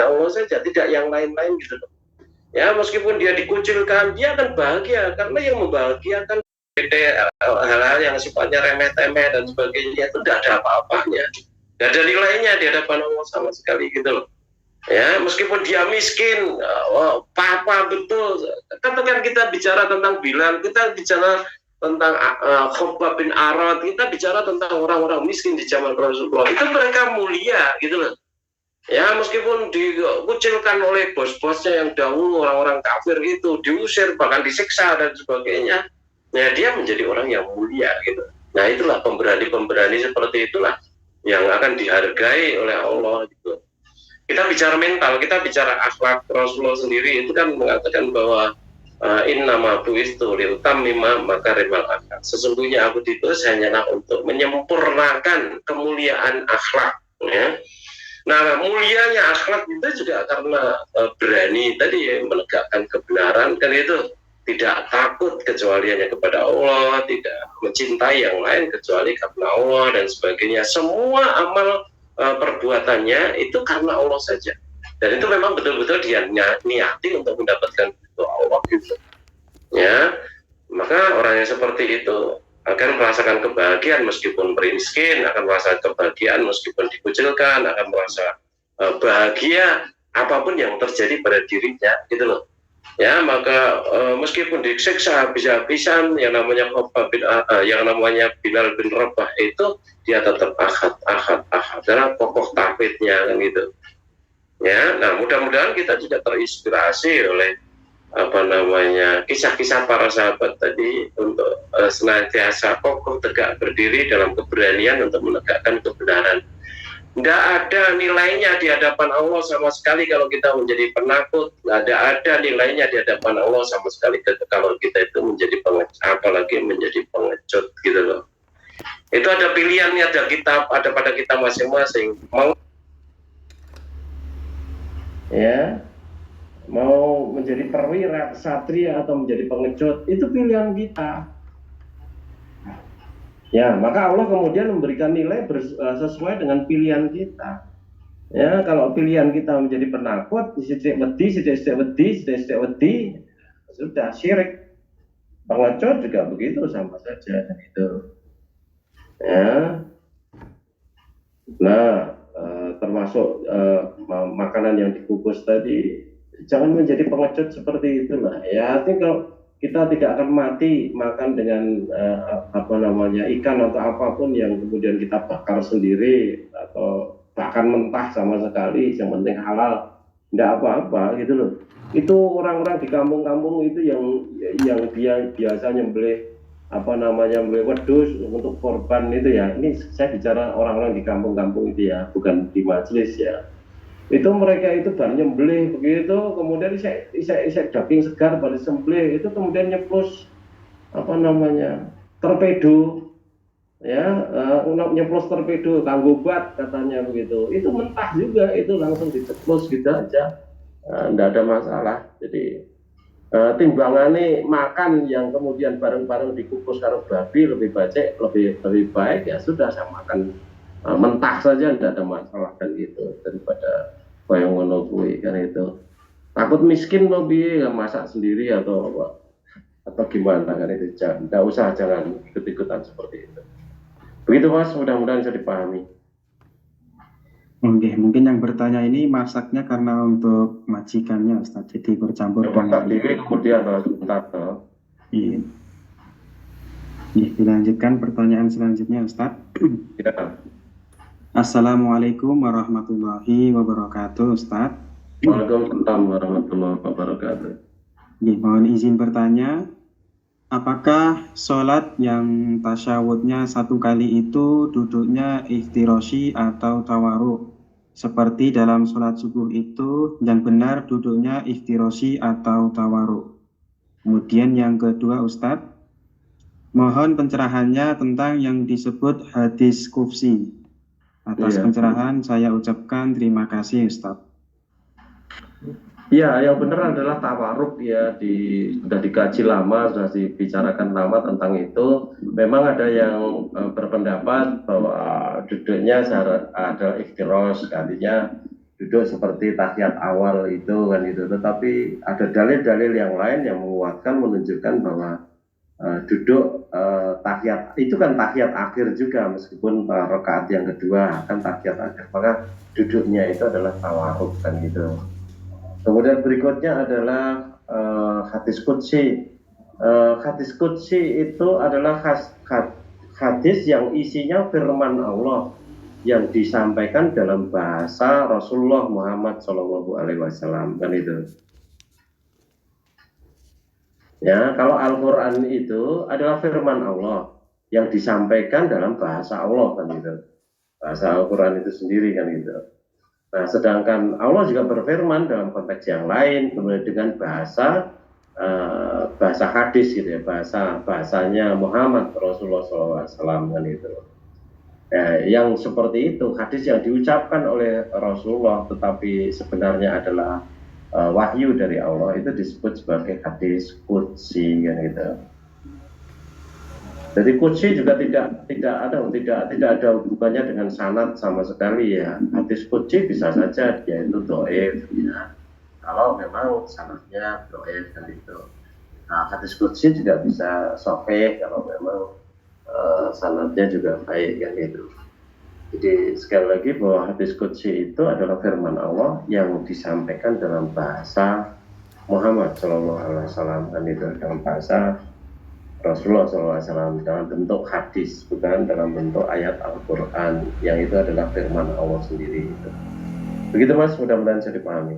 Allah saja, tidak yang lain-lain gitu. Ya, meskipun dia dikucilkan, dia akan bahagia karena yang membahagiakan hal-hal yang sifatnya remeh-temeh dan sebagainya itu tidak ada apa-apanya, tidak ada nilainya di hadapan Allah sama sekali gitu loh. Ya, meskipun dia miskin, papa betul. Katakan kita bicara tentang Bilal, kita bicara tentang Khabbab bin Arad, kita bicara tentang orang-orang miskin di zaman Rasulullah. Itu mereka mulia gitu loh. Ya, meskipun dikucilkan oleh bos-bosnya yang dahulu, orang-orang kafir itu diusir, bahkan disiksa dan sebagainya, ya dia menjadi orang yang mulia gitu. Nah, itulah pemberani-pemberani seperti itulah yang akan dihargai oleh Allah gitu. Kita bicara mental, kita bicara akhlak. Rasulullah sendiri itu kan mengatakan bahwa innama bu'istu liutammima makarimal akhlak. Sesungguhnya aku diutus hanyalah untuk menyempurnakan kemuliaan akhlak, ya. Nah, mulianya akhlak itu juga karena berani tadi ya, menegakkan kebenaran, kan itu tidak takut kecuali hanya kepada Allah, tidak mencintai yang lain kecuali karena Allah dan sebagainya. Semua amal perbuatannya itu karena Allah saja. Dan itu memang betul-betul dia niati untuk mendapatkan itu Allah gitu. Ya, maka orang yang seperti itu akan merasakan kebahagiaan meskipun miskin, akan merasakan kebahagiaan meskipun dikucilkan, akan merasa bahagia apapun yang terjadi pada dirinya gitu loh. Ya, maka meskipun disiksa habis-habisan, yang namanya Bilal bin Rabah itu dia tetap ahad karena kokoh tauhidnya kan gitu. Ya, nah mudah-mudahan kita juga terinspirasi oleh kisah-kisah para sahabat tadi untuk senantiasa kokoh tegak berdiri dalam keberanian untuk menegakkan kebenaran. Tidak ada nilainya di hadapan Allah sama sekali kalau kita menjadi penakut. Tidak ada nilainya di hadapan Allah sama sekali kalau kita itu menjadi pengecut, apalagi menjadi pengecut gitu loh. Itu ada pilihannya, ada pada kita masing-masing. Mau menjadi perwira, satria, atau menjadi pengecut, itu pilihan kita. Ya, maka Allah kemudian memberikan nilai sesuai dengan pilihan kita. Ya, kalau pilihan kita menjadi penakut, sidik wedi, sudah syirik. Pengecut juga begitu, sama saja gitu. Ya. Nah, termasuk makanan yang dikukus tadi, jangan menjadi pengecut seperti itulah. Ya, artinya kalau kita tidak akan mati makan dengan ikan atau apapun yang kemudian kita bakar sendiri atau bahkan mentah sama sekali, yang penting halal, tidak apa-apa gitu loh. Itu orang-orang di kampung-kampung itu yang dia biasa nyembelih wedus untuk korban itu ya. Ini saya bicara orang-orang di kampung-kampung itu ya, bukan di majelis ya. Itu mereka itu baru nyembelih begitu, kemudian isek daging segar baru sembelih, itu kemudian nyeplos torpedo ya, nyeplos torpedo kanggo bat katanya begitu. Itu mentah juga, itu langsung diceplos gitu aja, enggak ada masalah. Jadi timbangannya makan yang kemudian bareng-bareng dikukus karo babi lebih baik ya sudah, saya makan mentah saja tidak ada masalah kan gitu, daripada yang ngono kuwi kan itu. Takut miskin lo biye masak sendiri atau gimana kan itu, jangan ikut-ikutan seperti itu. Begitu Mas, mudah-mudahan bisa dipahami. Oke, mungkin yang bertanya ini masaknya karena untuk majikannya Ustaz, jadi bercampur dengan diri kemudian sebentar. Iya. Dilanjutkan pertanyaan selanjutnya Ustaz. Ya. Assalamualaikum warahmatullahi wabarakatuh Ustaz. Waalaikumsalam warahmatullahi wabarakatuh. Mohon izin bertanya, apakah sholat yang tasyahudnya satu kali itu duduknya iftirosi atau tawaruk? Seperti dalam sholat subuh itu yang benar duduknya iftirosi atau tawaruk. Kemudian yang kedua Ustadz, mohon pencerahannya tentang yang disebut hadis kufsi. Atas pencerahan saya ucapkan terima kasih Ustadz. Ya, yang benar adalah tawaruk ya, sudah dikaji lama, sudah dibicarakan lama tentang itu. Memang ada yang berpendapat bahwa duduknya adalah iftiros, artinya duduk seperti tahiyat awal itu kan itu, tetapi ada dalil-dalil yang lain yang menguatkan, menunjukkan bahwa duduk tahiyat itu kan tahiyat akhir juga, meskipun rakaat yang kedua kan tahiyat akhir, maka duduknya itu adalah tawarruk kan gitu. Kemudian berikutnya adalah hadis qudsi. Hadis qudsi itu adalah hadis yang isinya firman Allah yang disampaikan dalam bahasa Rasulullah Muhammad SAW kan itu. Ya, kalau Al-Quran itu adalah firman Allah yang disampaikan dalam bahasa Allah kan itu. Bahasa Al-Quran itu sendiri kan itu. Nah, sedangkan Allah juga berfirman dalam konteks yang lain, kemudian dengan bahasa hadis gitu ya, bahasanya Muhammad Rasulullah SAW kan itu. Yang seperti itu, hadis yang diucapkan oleh Rasulullah tetapi sebenarnya adalah wahyu dari Allah, itu disebut sebagai hadis qudsi kan gitu. Jadi qudsi juga tidak ada hubungannya dengan sanad sama sekali ya. Hadis qudsi bisa saja dia itu dhaif ya, kalau memang sanadnya dhaif kan itu. Nah, hadis qudsi juga bisa sahih kalau memang sanadnya juga baik kan itu. Jadi sekali lagi bahwa hadis qudsi itu adalah firman Allah yang disampaikan dalam bahasa Muhammad SAW dan itu dalam bahasa Rasulullah SAW, dalam bentuk hadis, bukan dalam bentuk ayat Al-Quran yang itu adalah firman Allah sendiri itu. Begitu Mas, mudah-mudahan bisa dipahami.